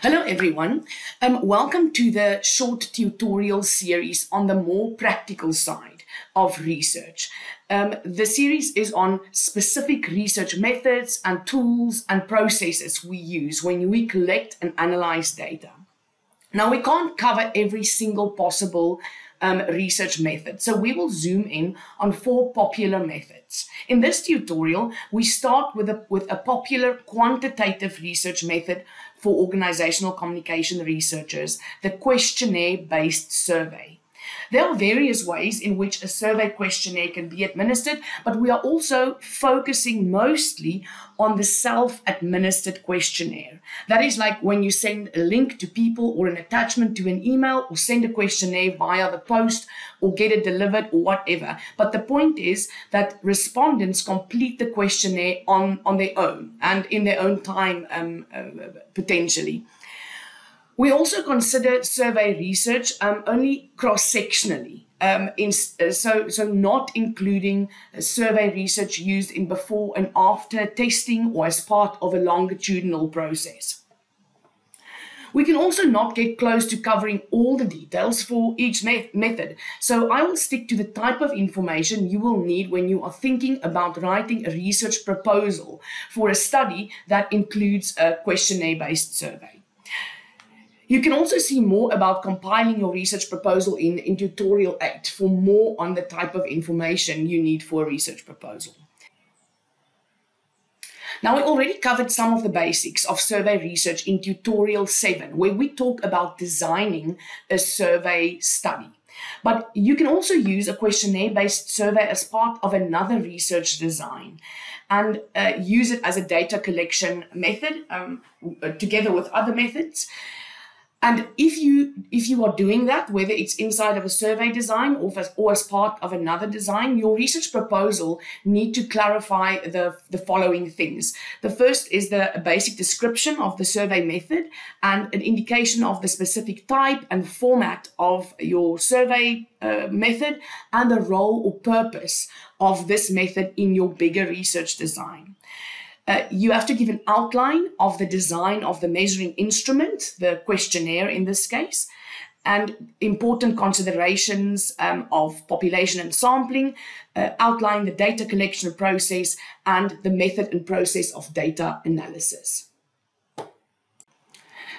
Hello everyone, welcome to the short tutorial series on the more practical side of research. The series is on specific research methods and tools and processes we use when we collect and analyze data. Now, we can't cover every single possible research method, so we will zoom in on 4 popular methods. In this tutorial, we start with a popular quantitative research method for organizational communication researchers, the questionnaire-based survey. There are various ways in which a survey questionnaire can be administered, but we are also focusing mostly on the self-administered questionnaire. That is like when you send a link to people or an attachment to an email or send a questionnaire via the post or get it delivered or whatever. But the point is that respondents complete the questionnaire on their own and in their own time potentially. We also consider survey research only cross-sectionally, so not including survey research used in before and after testing or as part of a longitudinal process. We can also not get close to covering all the details for each method, so I will stick to the type of information you will need when you are thinking about writing a research proposal for a study that includes a questionnaire-based survey. You can also see more about compiling your research proposal in Tutorial 8 for more on the type of information you need for a research proposal. Now, we already covered some of the basics of survey research in Tutorial 7, where we talk about designing a survey study. But you can also use a questionnaire-based survey as part of another research design and use it as a data collection method together with other methods. And if you are doing that, whether it's inside of a survey design or as part of another design, your research proposal need to clarify the following things. The first is a basic description of the survey method and an indication of the specific type and format of your survey method and the role or purpose of this method in your bigger research design. You have to give an outline of the design of the measuring instrument, the questionnaire in this case, and important considerations of population and sampling, outline the data collection process and the method and process of data analysis.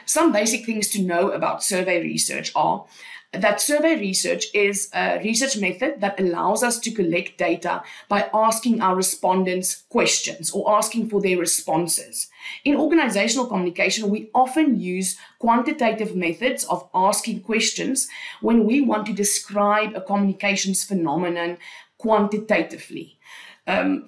Some basic things to know about survey research are that survey research is a research method that allows us to collect data by asking our respondents questions or asking for their responses. In organizational communication, we often use quantitative methods of asking questions when we want to describe a communications phenomenon quantitatively.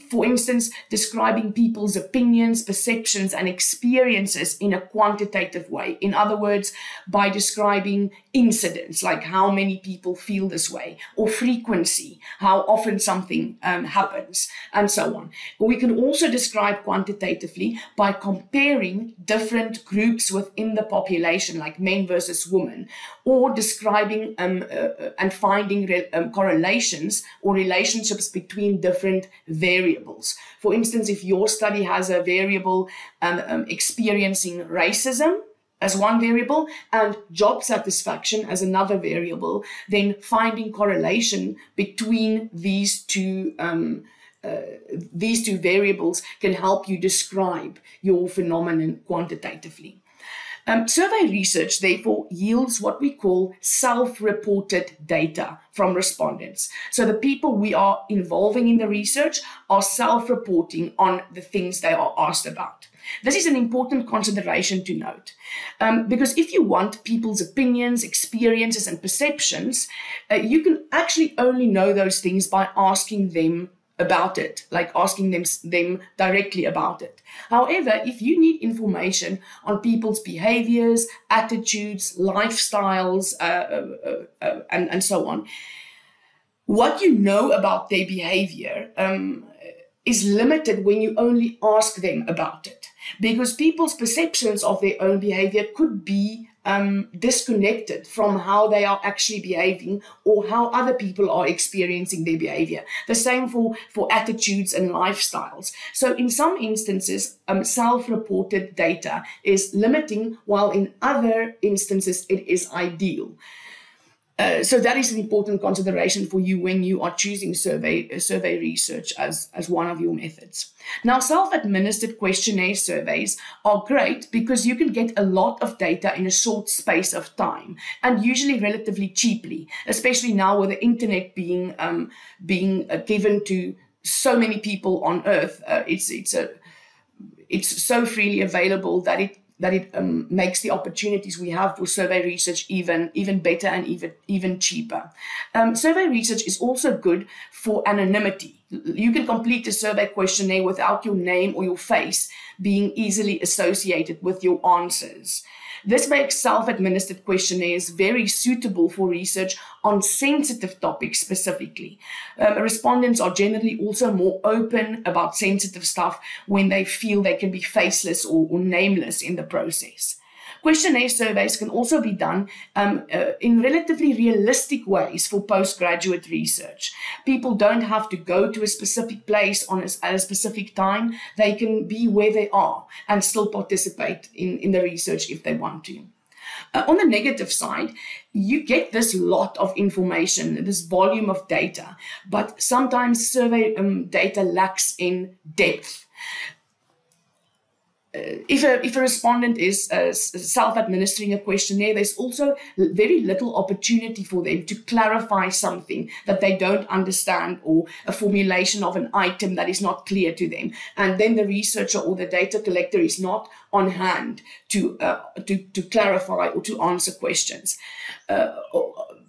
For instance, describing people's opinions, perceptions, and experiences in a quantitative way. In other words, by describing incidents, like how many people feel this way, or frequency, how often something happens, and so on. We can also describe quantitatively by comparing different groups within the population, like men versus women, or describing and finding correlations or relationships between different variables. For instance, if your study has a variable experiencing racism as one variable and job satisfaction as another variable, then finding correlation between these two variables can help you describe your phenomenon quantitatively. Survey research, therefore, yields what we call self-reported data from respondents. So the people we are involving in the research are self-reporting on the things they are asked about. This is an important consideration to note, because if you want people's opinions, experiences, and perceptions, you can actually only know those things by asking them about it, like asking them directly about it. However, if you need information on people's behaviors, attitudes, lifestyles, and so on, what you know about their behavior is limited when you only ask them about it, because people's perceptions of their own behavior could be disconnected from how they are actually behaving or how other people are experiencing their behavior. The same for attitudes and lifestyles. So in some instances, self-reported data is limiting, while in other instances, it is ideal. So that is an important consideration for you when you are choosing survey research as one of your methods. Now, self-administered questionnaire surveys are great because you can get a lot of data in a short space of time and usually relatively cheaply, especially now with the internet being given to so many people on Earth. It's so freely available that it makes the opportunities we have for survey research even better and even cheaper. Survey research is also good for anonymity. You can complete a survey questionnaire without your name or your face being easily associated with your answers. This makes self-administered questionnaires very suitable for research on sensitive topics specifically. Respondents are generally also more open about sensitive stuff when they feel they can be faceless or nameless in the process. Questionnaire surveys can also be done in relatively realistic ways for postgraduate research. People don't have to go to a specific place at a specific time. They can be where they are and still participate in the research if they want to. On the negative side, you get this lot of information, this volume of data, but sometimes survey data lacks in depth. If a respondent is self-administering a questionnaire, there's also very little opportunity for them to clarify something that they don't understand or a formulation of an item that is not clear to them. And then the researcher or the data collector is not on hand to clarify or to answer questions.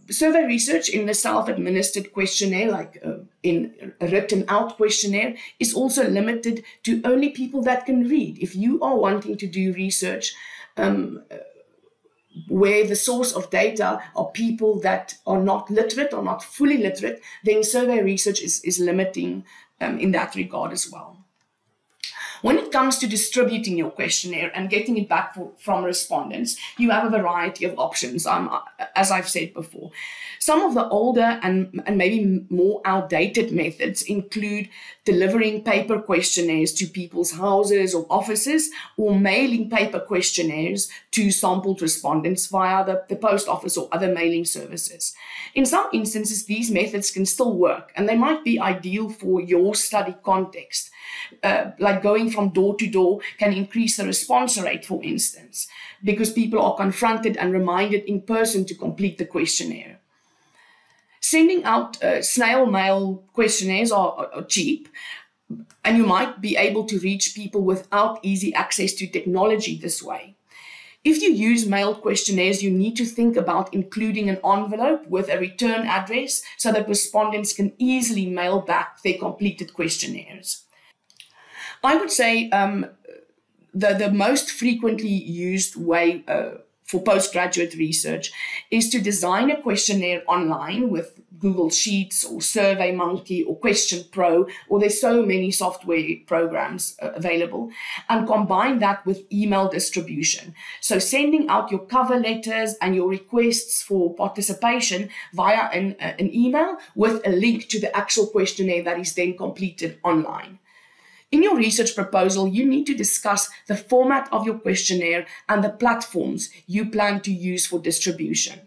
Survey research in the self-administered questionnaire, like in a written out questionnaire, is also limited to only people that can read. If you are wanting to do research where the source of data are people that are not literate or not fully literate, then survey research is limiting in that regard as well. When it comes to distributing your questionnaire and getting it back from respondents, you have a variety of options, as I've said before. Some of the older and maybe more outdated methods include delivering paper questionnaires to people's houses or offices, or mailing paper questionnaires to sampled respondents via the post office or other mailing services. In some instances, these methods can still work, and they might be ideal for your study context. Like going from door to door can increase the response rate, for instance, because people are confronted and reminded in person to complete the questionnaire. Sending out snail mail questionnaires are cheap, and you might be able to reach people without easy access to technology this way. If you use mailed questionnaires, you need to think about including an envelope with a return address so that respondents can easily mail back their completed questionnaires. I would say the most frequently used way for postgraduate research is to design a questionnaire online with Google Sheets or SurveyMonkey or Question Pro, or there's so many software programs available, and combine that with email distribution. So sending out your cover letters and your requests for participation via an email with a link to the actual questionnaire that is then completed online. In your research proposal, you need to discuss the format of your questionnaire and the platforms you plan to use for distribution.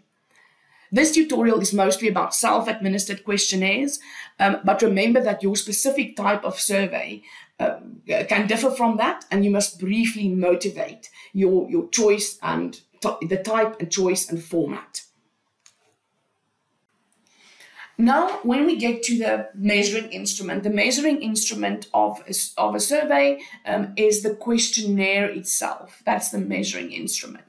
This tutorial is mostly about self-administered questionnaires, but remember that your specific type of survey can differ from that, and you must briefly motivate your choice and the type and choice and format. Now, when we get to the measuring instrument of a survey is the questionnaire itself. That's the measuring instrument.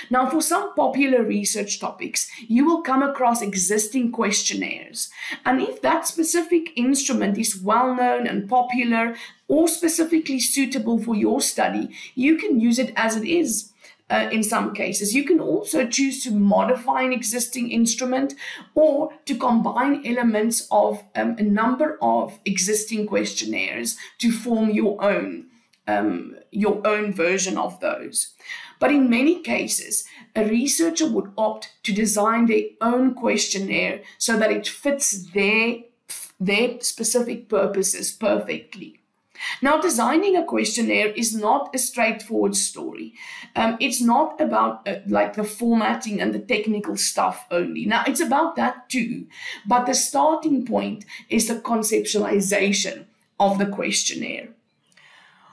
Now, for some popular research topics, you will come across existing questionnaires. And if that specific instrument is well-known and popular or specifically suitable for your study, you can use it as it is. In some cases, you can also choose to modify an existing instrument or to combine elements of a number of existing questionnaires to form your own your own version of those. But in many cases, a researcher would opt to design their own questionnaire so that it fits their specific purposes perfectly. Now, designing a questionnaire is not a straightforward story. It's not about like the formatting and the technical stuff only. Now, it's about that too, but the starting point is the conceptualization of the questionnaire.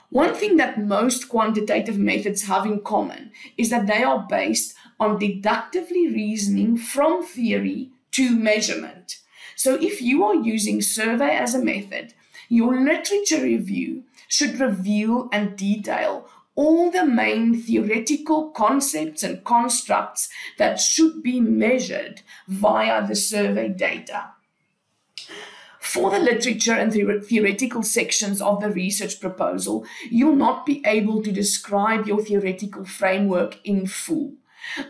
One thing that most quantitative methods have in common is that they are based on deductively reasoning from theory to measurement. So if you are using survey as a method, your literature review should reveal and detail all the main theoretical concepts and constructs that should be measured via the survey data. For the literature and theoretical sections of the research proposal, you'll not be able to describe your theoretical framework in full.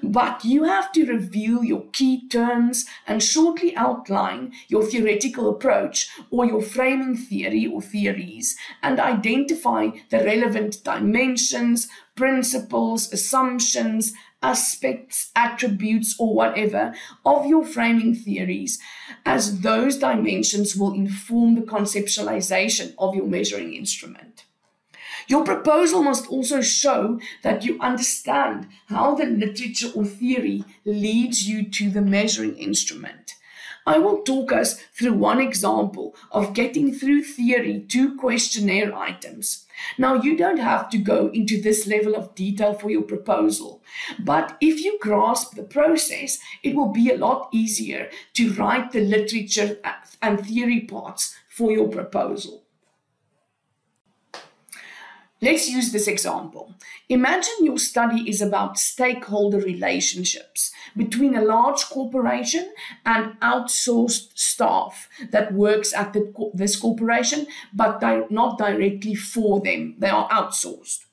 But you have to reveal your key terms and shortly outline your theoretical approach or your framing theory or theories and identify the relevant dimensions, principles, assumptions, aspects, attributes, or whatever of your framing theories, as those dimensions will inform the conceptualization of your measuring instrument. Your proposal must also show that you understand how the literature or theory leads you to the measuring instrument. I will talk us through one example of getting through theory to questionnaire items. Now, you don't have to go into this level of detail for your proposal, but if you grasp the process, it will be a lot easier to write the literature and theory parts for your proposal. Let's use this example. Imagine your study is about stakeholder relationships between a large corporation and outsourced staff that works at this corporation, but not directly for them. They are outsourced.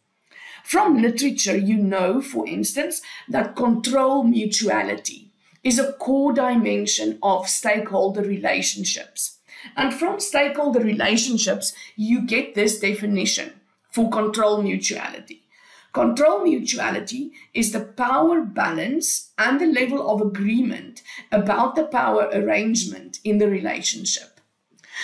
From literature, you know, for instance, that control mutuality is a core dimension of stakeholder relationships. And from stakeholder relationships, you get this definition for control mutuality. Control mutuality is the power balance and the level of agreement about the power arrangement in the relationship.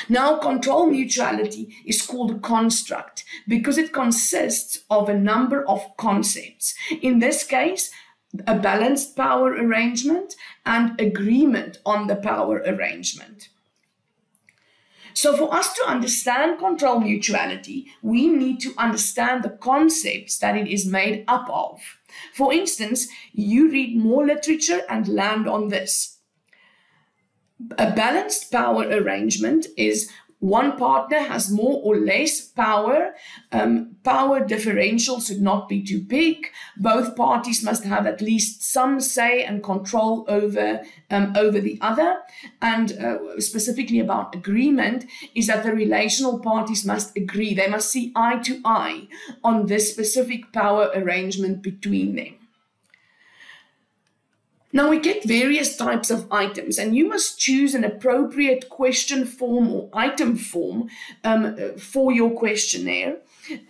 Now, control mutuality is called a construct because it consists of a number of concepts. In this case, a balanced power arrangement and agreement on the power arrangement. So for us to understand control mutuality, we need to understand the concepts that it is made up of. For instance, you read more literature and land on this. A balanced power arrangement is one partner has more or less power. Power differential should not be too big. Both parties must have at least some say and control over the other. And specifically about agreement is that the relational parties must agree. They must see eye to eye on this specific power arrangement between them. Now we get various types of items and you must choose an appropriate question form or item form for your questionnaire.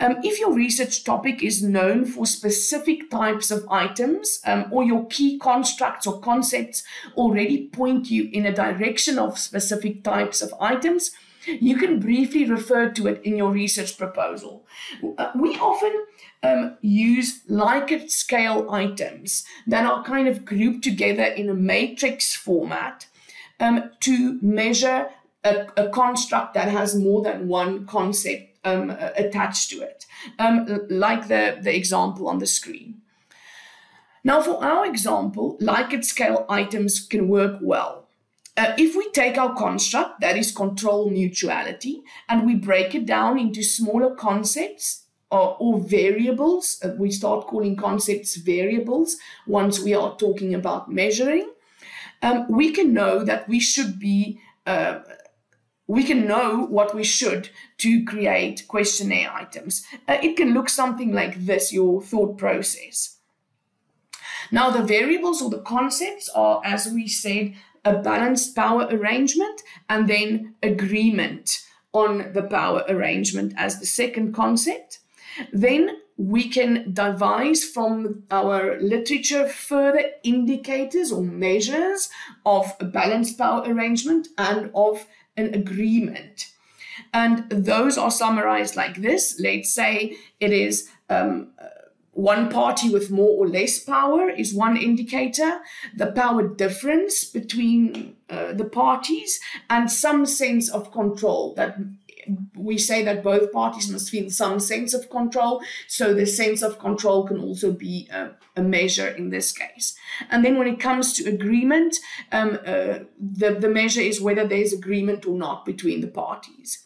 If your research topic is known for specific types of items or your key constructs or concepts already point you in a direction of specific types of items, you can briefly refer to it in your research proposal. We often use Likert scale items that are kind of grouped together in a matrix format to measure a construct that has more than one concept attached to it, like the example on the screen. Now, for our example, Likert scale items can work well. If we take our construct, that is control mutuality, and we break it down into smaller concepts or variables, we start calling concepts variables once we are talking about measuring, we can know that we can know what we should to create questionnaire items. It can look something like this, your thought process. Now, the variables or the concepts are, as we said, a balanced power arrangement and then agreement on the power arrangement as the second concept. Then we can devise from our literature further indicators or measures of a balanced power arrangement and of an agreement. And those are summarized like this. Let's say it is one party with more or less power is one indicator, the power difference between the parties, and some sense of control. That we say that both parties must feel some sense of control, so the sense of control can also be a measure in this case. And then when it comes to agreement, the measure is whether there's agreement or not between the parties.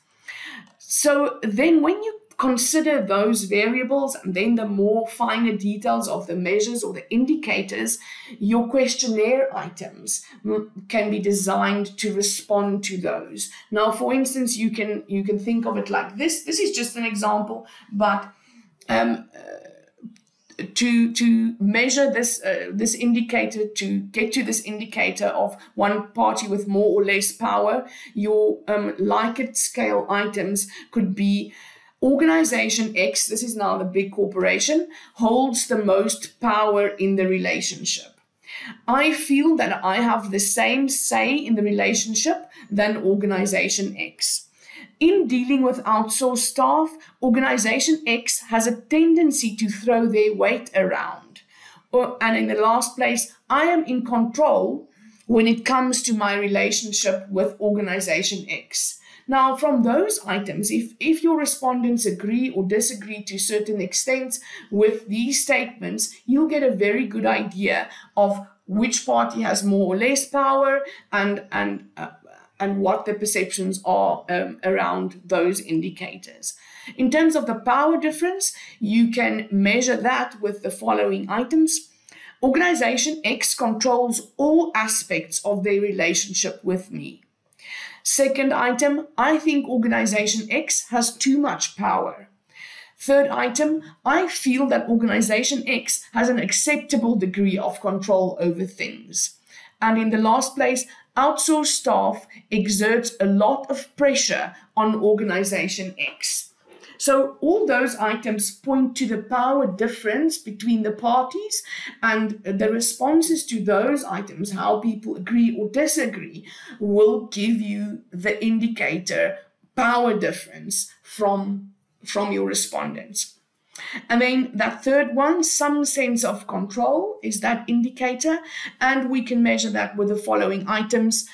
So then when you consider those variables and then the more finer details of the measures or the indicators, your questionnaire items can be designed to respond to those. Now, for instance, you can think of it like this. This is just an example, but to measure this indicator, to get to this indicator of one party with more or less power, your Likert scale items could be Organization X, this is now the big corporation, holds the most power in the relationship. I feel that I have the same say in the relationship than Organization X. In dealing with outsourced staff, Organization X has a tendency to throw their weight around. And in the last place, I am in control when it comes to my relationship with Organization X. Now, from those items, if your respondents agree or disagree to certain extents with these statements, you'll get a very good idea of which party has more or less power and what the perceptions are around those indicators. In terms of the power difference, you can measure that with the following items. Organization X controls all aspects of their relationship with me. Second item, I think Organization X has too much power. Third item, I feel that Organization X has an acceptable degree of control over things. And in the last place, outsourced staff exerts a lot of pressure on Organization X. So all those items point to the power difference between the parties, and the responses to those items, how people agree or disagree, will give you the indicator power difference from your respondents. And then that third one, some sense of control, is that indicator, and we can measure that with the following items.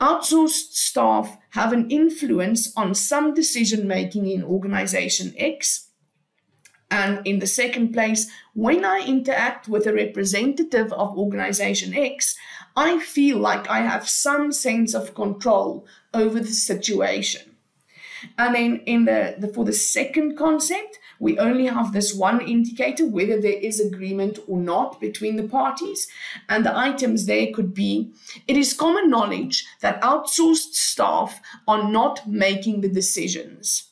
Outsourced staff have an influence on some decision making in Organization X. And in the second place, when I interact with a representative of Organization X, I feel like I have some sense of control over the situation. And then for the second concept, we only have this one indicator, whether there is agreement or not between the parties. And the items there could be, it is common knowledge that outsourced staff are not making the decisions.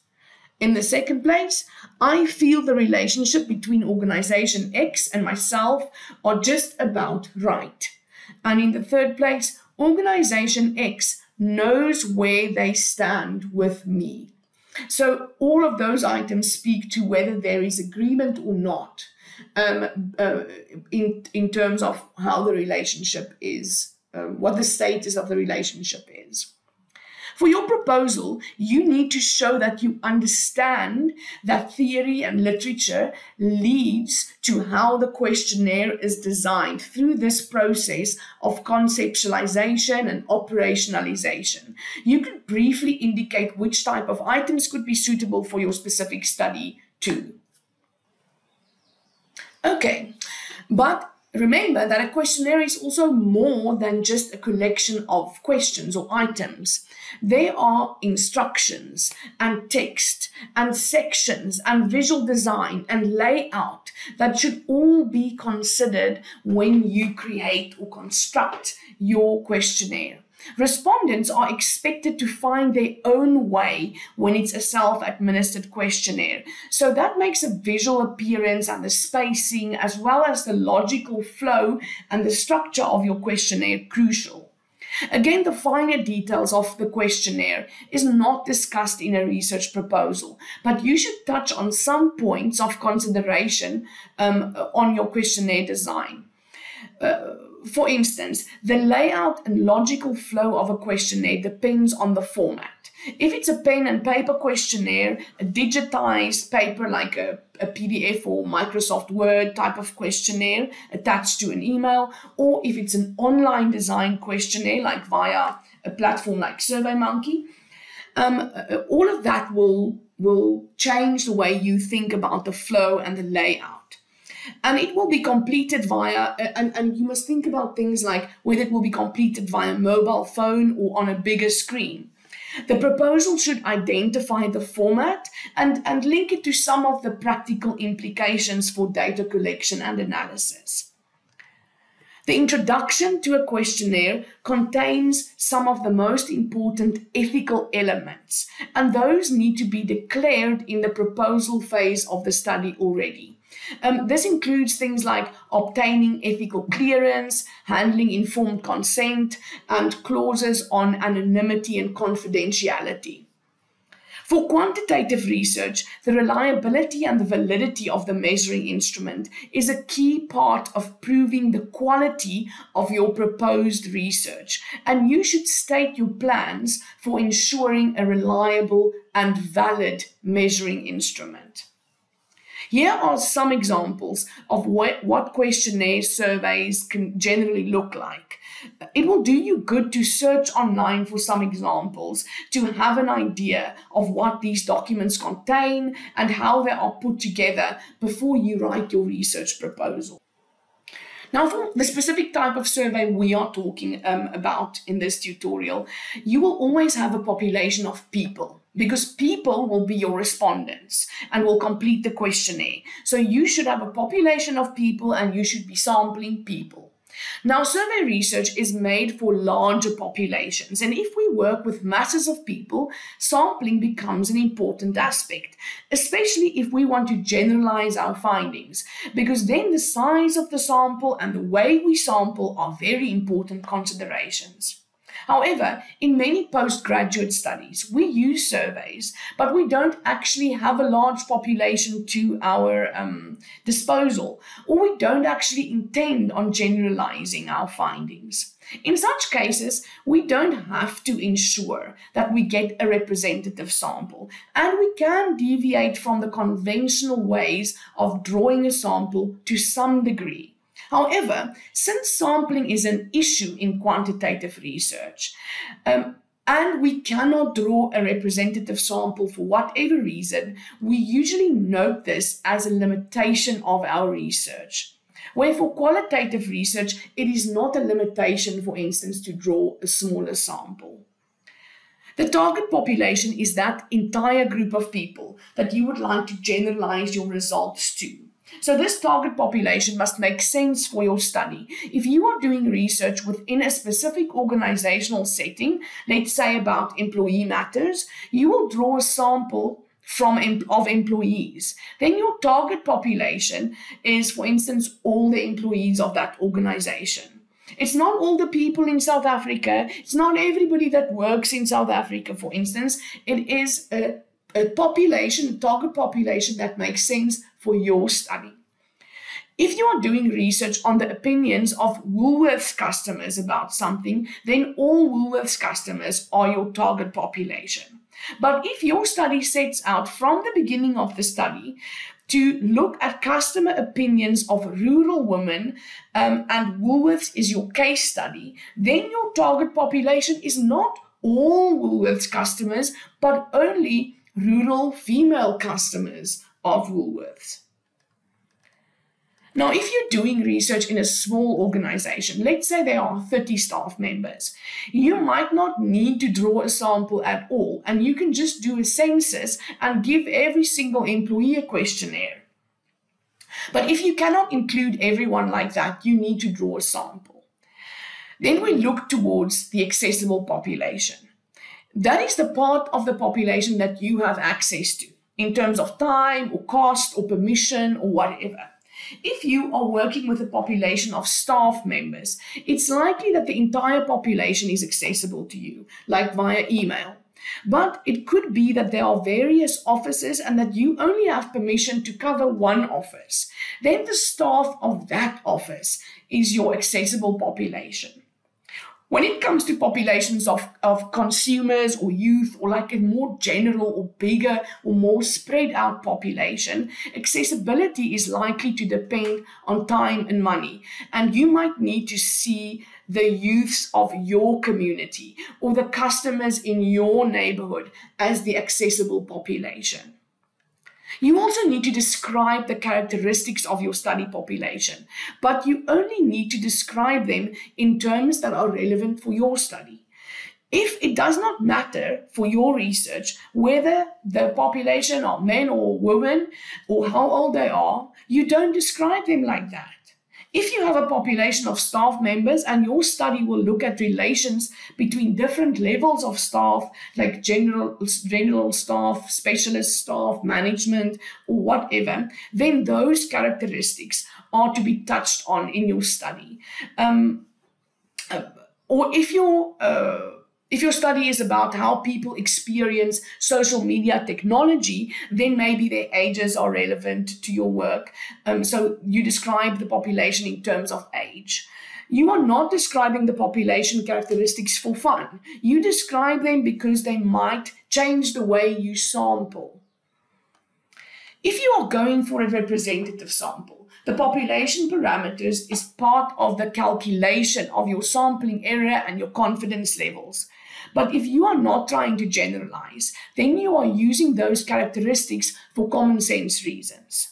In the second place, I feel the relationship between Organization X and myself are just about right. And in the third place, Organization X knows where they stand with me. So all of those items speak to whether there is agreement or not in terms of how the relationship is, what the status of the relationship is. For your proposal, you need to show that you understand that theory and literature leads to how the questionnaire is designed through this process of conceptualization and operationalization. You could briefly indicate which type of items could be suitable for your specific study too. Okay, but remember that a questionnaire is also more than just a collection of questions or items. There are instructions and text and sections and visual design and layout that should all be considered when you create or construct your questionnaire. Respondents are expected to find their own way when it's a self-administered questionnaire. So that makes a visual appearance and the spacing, as well as the logical flow and the structure of your questionnaire, crucial. Again, the finer details of the questionnaire is not discussed in a research proposal, but you should touch on some points of consideration on your questionnaire design. For instance, the layout and logical flow of a questionnaire depends on the format. If it's a pen and paper questionnaire, a digitized paper like a PDF or Microsoft Word type of questionnaire attached to an email, or if it's an online design questionnaire like via a platform like SurveyMonkey, all of that will change the way you think about the flow and the layout. And it will be completed via, and you must think about things like whether it will be completed via mobile phone or on a bigger screen. The proposal should identify the format and link it to some of the practical implications for data collection and analysis. The introduction to a questionnaire contains some of the most important ethical elements, and those need to be declared in the proposal phase of the study already. This includes things like obtaining ethical clearance, handling informed consent, and clauses on anonymity and confidentiality. For quantitative research, the reliability and the validity of the measuring instrument is a key part of proving the quality of your proposed research, and you should state your plans for ensuring a reliable and valid measuring instrument. Here are some examples of what questionnaire surveys can generally look like. It will do you good to search online for some examples to have an idea of what these documents contain and how they are put together before you write your research proposal. Now, for the specific type of survey we are talking about in this tutorial, you will always have a population of people, because people will be your respondents and will complete the questionnaire. So you should have a population of people and you should be sampling people. Now, survey research is made for larger populations, and if we work with masses of people, sampling becomes an important aspect, especially if we want to generalize our findings, because then the size of the sample and the way we sample are very important considerations. However, in many postgraduate studies, we use surveys, but we don't actually have a large population to our disposal, or we don't actually intend on generalizing our findings. In such cases, we don't have to ensure that we get a representative sample, and we can deviate from the conventional ways of drawing a sample to some degree. However, since sampling is an issue in quantitative research, and we cannot draw a representative sample for whatever reason, we usually note this as a limitation of our research. Where for qualitative research, it is not a limitation, for instance, to draw a smaller sample. The target population is that entire group of people that you would like to generalize your results to. So this target population must make sense for your study. If you are doing research within a specific organizational setting, let's say about employee matters, you will draw a sample of employees. Then your target population is, for instance, all the employees of that organization. It's not all the people in South Africa. It's not everybody that works in South Africa, for instance. It is a population, a target population that makes sense for your study. If you are doing research on the opinions of Woolworths customers about something, then all Woolworths customers are your target population. But if your study sets out from the beginning of the study to look at customer opinions of rural women and Woolworths is your case study, then your target population is not all Woolworths customers, but only rural female customers of Woolworths. Now, if you're doing research in a small organization, let's say there are 30 staff members, you might not need to draw a sample at all, and you can just do a census and give every single employee a questionnaire. But if you cannot include everyone like that, you need to draw a sample. Then we look towards the accessible population. That is the part of the population that you have access to in terms of time or cost or permission or whatever. If you are working with a population of staff members, it's likely that the entire population is accessible to you, like via email. But it could be that there are various offices and that you only have permission to cover one office. Then the staff of that office is your accessible population. When it comes to populations of consumers or youth, or like a more general or bigger or more spread out population, accessibility is likely to depend on time and money. And you might need to see the youths of your community or the customers in your neighborhood as the accessible population. You also need to describe the characteristics of your study population, but you only need to describe them in terms that are relevant for your study. If it does not matter for your research whether the population are men or women or how old they are, you don't describe them like that. If you have a population of staff members and your study will look at relations between different levels of staff, like general staff, specialist staff, management, or whatever, then those characteristics are to be touched on in your study. Or if your study is about how people experience social media technology, then maybe their ages are relevant to your work. So you describe the population in terms of age. You are not describing the population characteristics for fun. You describe them because they might change the way you sample. If you are going for a representative sample, the population parameters is part of the calculation of your sampling error and your confidence levels. But if you are not trying to generalize, then you are using those characteristics for common sense reasons.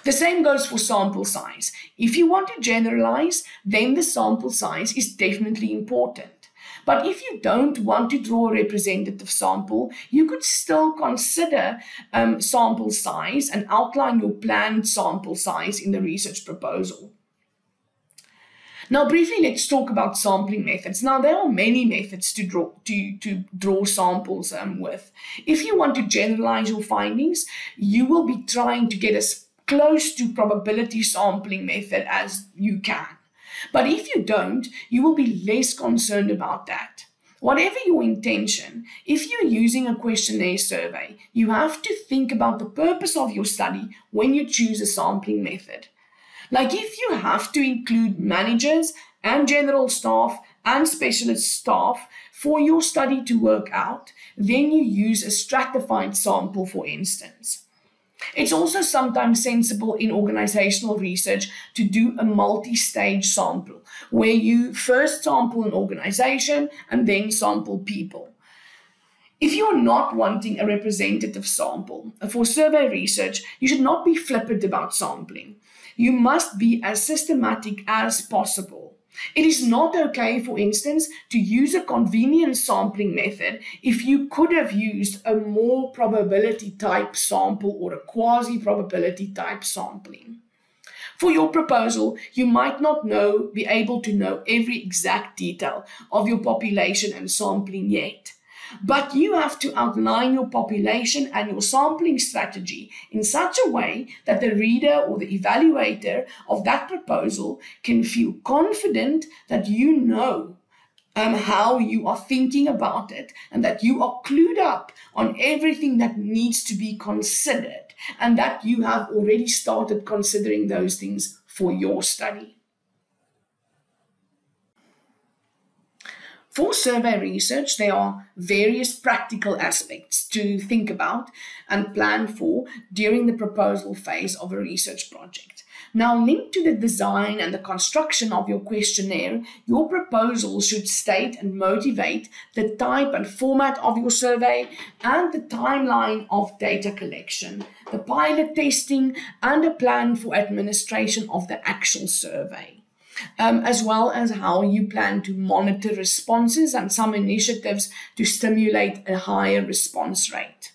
The same goes for sample size. If you want to generalize, then the sample size is definitely important. But if you don't want to draw a representative sample, you could still consider sample size and outline your planned sample size in the research proposal. Now, briefly, let's talk about sampling methods. Now, there are many methods to draw samples with. If you want to generalize your findings, you will be trying to get as close to probability sampling method as you can. But if you don't, you will be less concerned about that. Whatever your intention, if you're using a questionnaire survey, you have to think about the purpose of your study when you choose a sampling method. Like if you have to include managers and general staff and specialist staff for your study to work out, then you use a stratified sample, for instance. It's also sometimes sensible in organizational research to do a multi-stage sample, where you first sample an organization and then sample people. If you're not wanting a representative sample for survey research, you should not be flippant about sampling. You must be as systematic as possible. It is not okay, for instance, to use a convenient sampling method if you could have used a more probability type sample or a quasi-probability type sampling. For your proposal, you might not be able to know every exact detail of your population and sampling yet. But you have to outline your population and your sampling strategy in such a way that the reader or the evaluator of that proposal can feel confident that you know how you are thinking about it and that you are clued up on everything that needs to be considered and that you have already started considering those things for your study. For survey research, there are various practical aspects to think about and plan for during the proposal phase of a research project. Now, linked to the design and the construction of your questionnaire, your proposal should state and motivate the type and format of your survey and the timeline of data collection, the pilot testing, and a plan for administration of the actual survey. As well as how you plan to monitor responses and some initiatives to stimulate a higher response rate.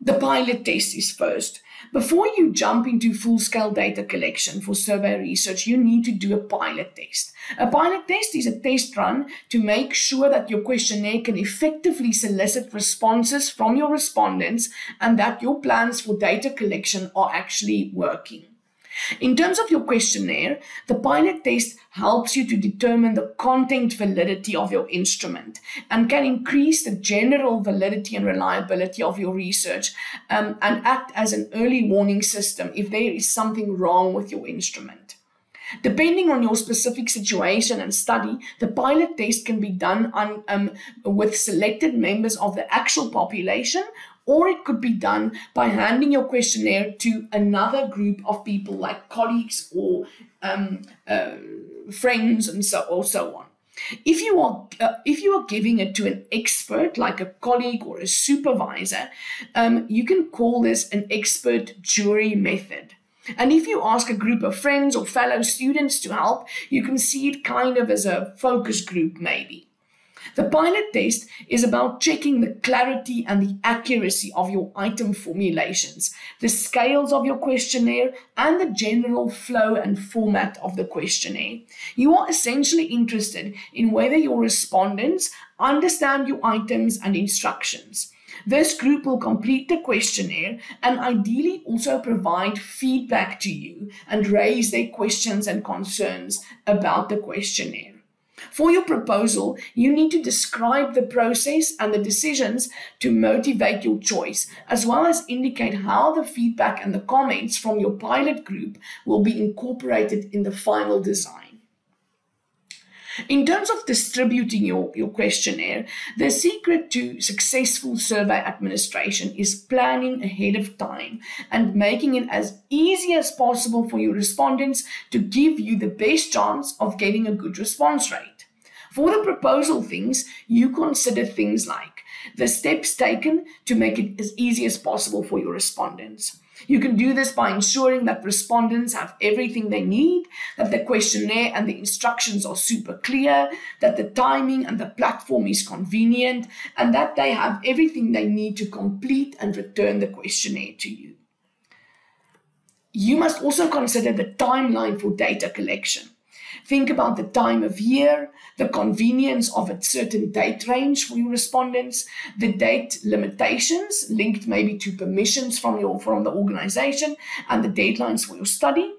The pilot test is first. Before you jump into full-scale data collection for survey research, you need to do a pilot test. A pilot test is a test run to make sure that your questionnaire can effectively solicit responses from your respondents and that your plans for data collection are actually working. In terms of your questionnaire, the pilot test helps you to determine the content validity of your instrument and can increase the general validity and reliability of your research and act as an early warning system if there is something wrong with your instrument. Depending on your specific situation and study, the pilot test can be done with selected members of the actual population, or it could be done by handing your questionnaire to another group of people like colleagues or friends and so on. If you are giving it to an expert like a colleague or a supervisor, you can call this an expert jury method. And if you ask a group of friends or fellow students to help, you can see it kind of as a focus group maybe. The pilot test is about checking the clarity and the accuracy of your item formulations, the scales of your questionnaire, and the general flow and format of the questionnaire. You are essentially interested in whether your respondents understand your items and instructions. This group will complete the questionnaire and ideally also provide feedback to you and raise their questions and concerns about the questionnaire. For your proposal, you need to describe the process and the decisions to motivate your choice, as well as indicate how the feedback and the comments from your pilot group will be incorporated in the final design. In terms of distributing your questionnaire, the secret to successful survey administration is planning ahead of time and making it as easy as possible for your respondents to give you the best chance of getting a good response rate. For the proposal things, you consider things like the steps taken to make it as easy as possible for your respondents. You can do this by ensuring that respondents have everything they need, that the questionnaire and the instructions are super clear, that the timing and the platform is convenient, and that they have everything they need to complete and return the questionnaire to you. You must also consider the timeline for data collection. Think about the time of year, the convenience of a certain date range for your respondents, the date limitations linked maybe to permissions from the organization, and the deadlines for your study.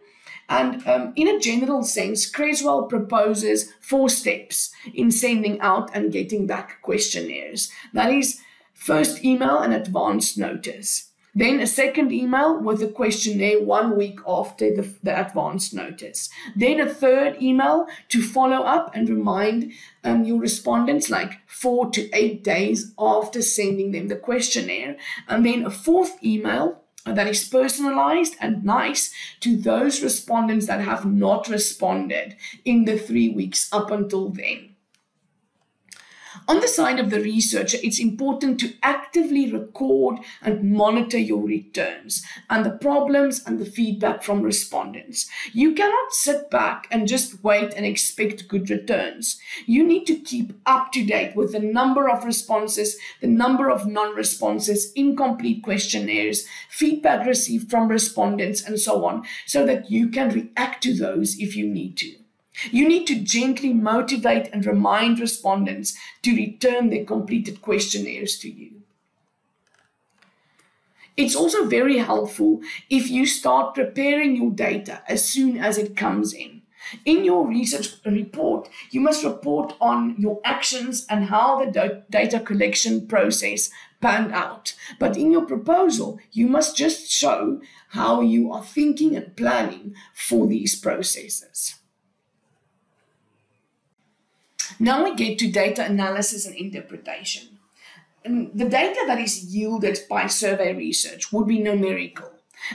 And in a general sense, Creswell proposes 4 steps in sending out and getting back questionnaires. That is, first email and advance notice. Then a second email with the questionnaire 1 week after the advance notice. Then a third email to follow up and remind your respondents like 4 to 8 days after sending them the questionnaire. And then a fourth email that is personalized and nice to those respondents that have not responded in the 3 weeks up until then. On the side of the researcher, it's important to actively record and monitor your returns and the problems and the feedback from respondents. You cannot sit back and just wait and expect good returns. You need to keep up to date with the number of responses, the number of non-responses, incomplete questionnaires, feedback received from respondents, and so on, so that you can react to those if you need to. You need to gently motivate and remind respondents to return their completed questionnaires to you. It's also very helpful if you start preparing your data as soon as it comes in. In your research report, you must report on your actions and how the data collection process panned out. But in your proposal, you must just show how you are thinking and planning for these processes. Now we get to data analysis and interpretation. And the data that is yielded by survey research would be numerical.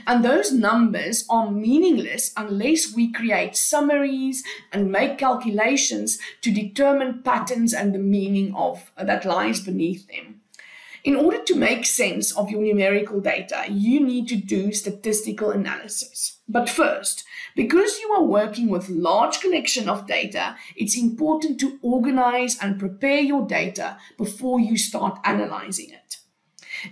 And those numbers are meaningless unless we create summaries and make calculations to determine patterns and the meaning of that lies beneath them. In order to make sense of your numerical data, you need to do statistical analysis. But first, because you are working with large collection of data, it's important to organize and prepare your data before you start analyzing it.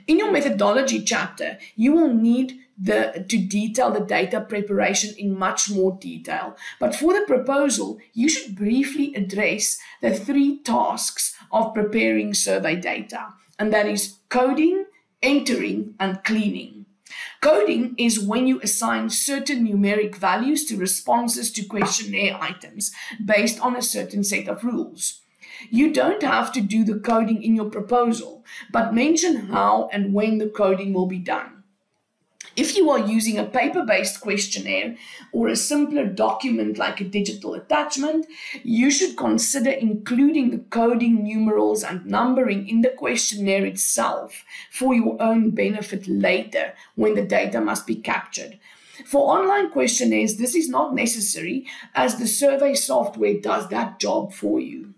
In your methodology chapter, you will need to detail the data preparation in much more detail. But for the proposal, you should briefly address the 3 tasks of preparing survey data, and that is coding, entering, and cleaning. Coding is when you assign certain numeric values to responses to questionnaire items based on a certain set of rules. You don't have to do the coding in your proposal, but mention how and when the coding will be done. If you are using a paper-based questionnaire or a simpler document like a digital attachment, you should consider including the coding, numerals, and numbering in the questionnaire itself for your own benefit later when the data must be captured. For online questionnaires, this is not necessary as the survey software does that job for you.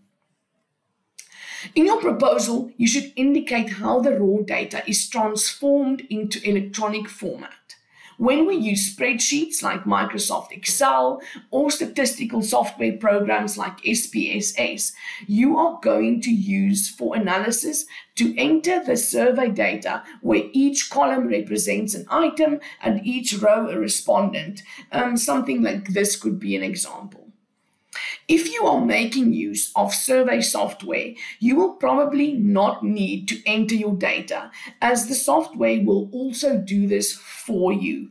In your proposal, you should indicate how the raw data is transformed into electronic format. When we use spreadsheets like Microsoft Excel or statistical software programs like SPSS, you are going to use for analysis to enter the survey data where each column represents an item and each row a respondent. Something like this could be an example. If you are making use of survey software, you will probably not need to enter your data, as the software will also do this for you.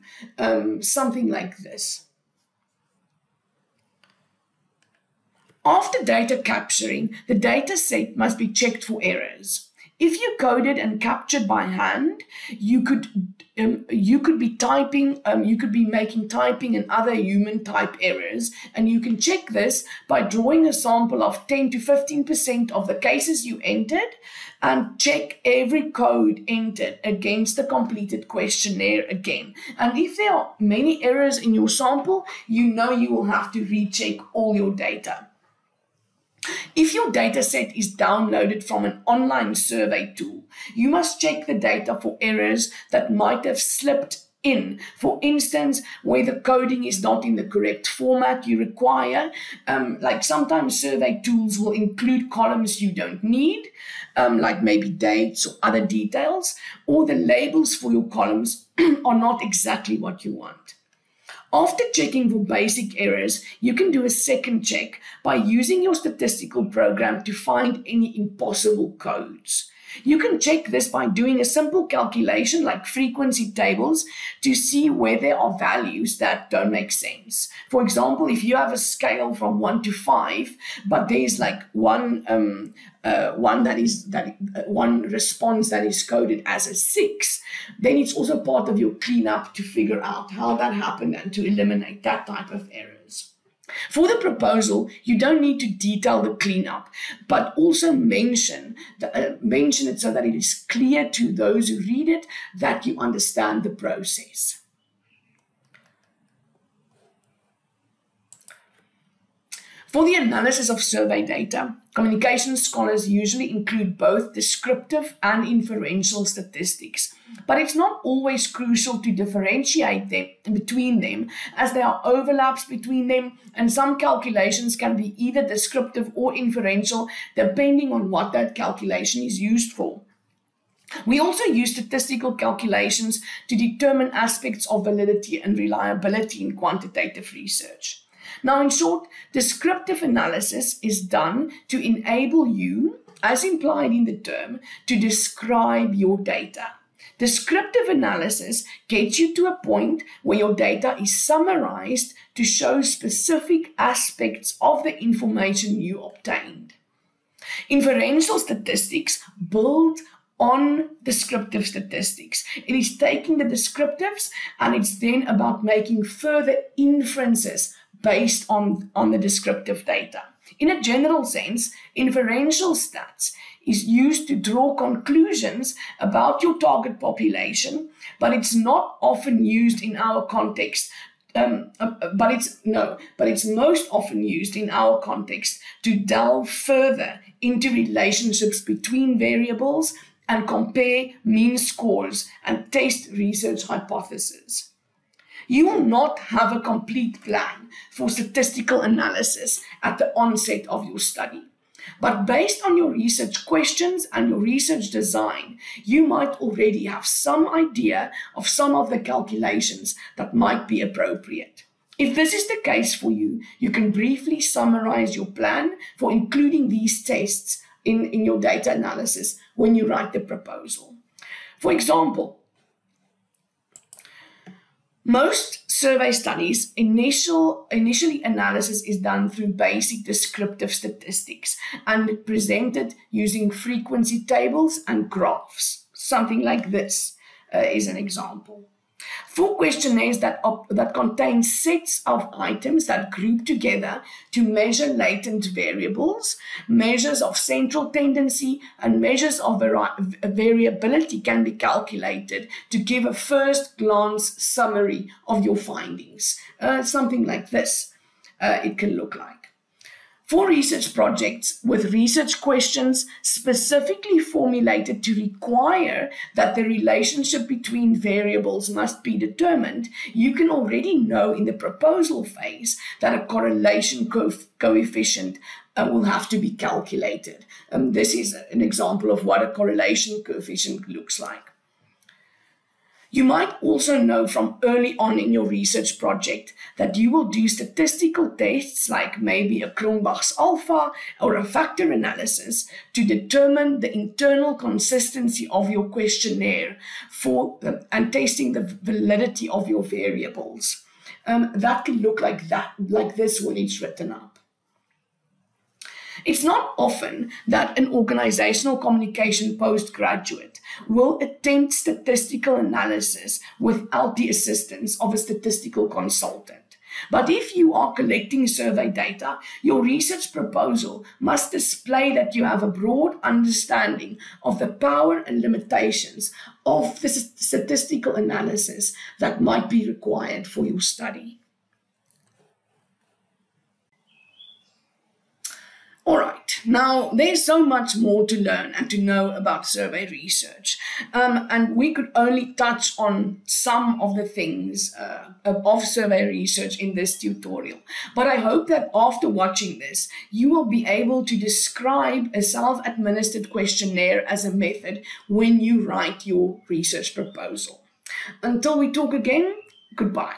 Something like this. After data capturing, the data set must be checked for errors. If you coded and captured by hand, you could be making typing and other human type errors, and you can check this by drawing a sample of 10 to 15% of the cases you entered and check every code entered against the completed questionnaire again. And if there are many errors in your sample, you know you will have to recheck all your data. If your data set is downloaded from an online survey tool, you must check the data for errors that might have slipped in. For instance, where the coding is not in the correct format you require. Like sometimes survey tools will include columns you don't need, like maybe dates or other details, or the labels for your columns are not exactly what you want. After checking for basic errors, you can do a second check by using your statistical program to find any impossible codes. You can check this by doing a simple calculation like frequency tables to see where there are values that don't make sense. For example, if you have a scale from 1 to 5, but there's like one response that is coded as a 6, then it's also part of your cleanup to figure out how that happened and to eliminate that type of errors. For the proposal, you don't need to detail the cleanup, but also mention it so that it is clear to those who read it that you understand the process. For the analysis of survey data, communication scholars usually include both descriptive and inferential statistics, but it's not always crucial to differentiate between them, as there are overlaps between them, and some calculations can be either descriptive or inferential depending on what that calculation is used for. We also use statistical calculations to determine aspects of validity and reliability in quantitative research. Now, in short, descriptive analysis is done to enable you, as implied in the term, to describe your data. Descriptive analysis gets you to a point where your data is summarized to show specific aspects of the information you obtained. Inferential statistics build on descriptive statistics. It is taking the descriptives and it's then about making further inferences based on the descriptive data. In a general sense, inferential stats is used to draw conclusions about your target population, but it's not often used in our context. But it's most often used in our context to delve further into relationships between variables and compare mean scores and test research hypotheses. You will not have a complete plan for statistical analysis at the onset of your study. But based on your research questions and your research design, you might already have some idea of some of the calculations that might be appropriate. If this is the case for you, you can briefly summarize your plan for including these tests in your data analysis when you write the proposal. For example, Most survey studies, initially analysis is done through basic descriptive statistics and presented using frequency tables and graphs. Something like this is an example. For questionnaires that contain sets of items that group together to measure latent variables, measures of central tendency and measures of variability can be calculated to give a first glance summary of your findings. Something like this it can look like. For research projects with research questions specifically formulated to require that the relationship between variables must be determined, you can already know in the proposal phase that a correlation coefficient will have to be calculated. This is an example of what a correlation coefficient looks like. You might also know from early on in your research project that you will do statistical tests like maybe a Cronbach's alpha or a factor analysis to determine the internal consistency of your questionnaire and testing the validity of your variables. That can look like this when it's written up. It's not often that an organizational communication postgraduate will attempt statistical analysis without the assistance of a statistical consultant. But if you are collecting survey data, your research proposal must display that you have a broad understanding of the power and limitations of the statistical analysis that might be required for your study. All right, now there's so much more to learn and to know about survey research, and we could only touch on some of the things of survey research in this tutorial. But I hope that after watching this, you will be able to describe a self-administered questionnaire as a method when you write your research proposal. Until we talk again, goodbye.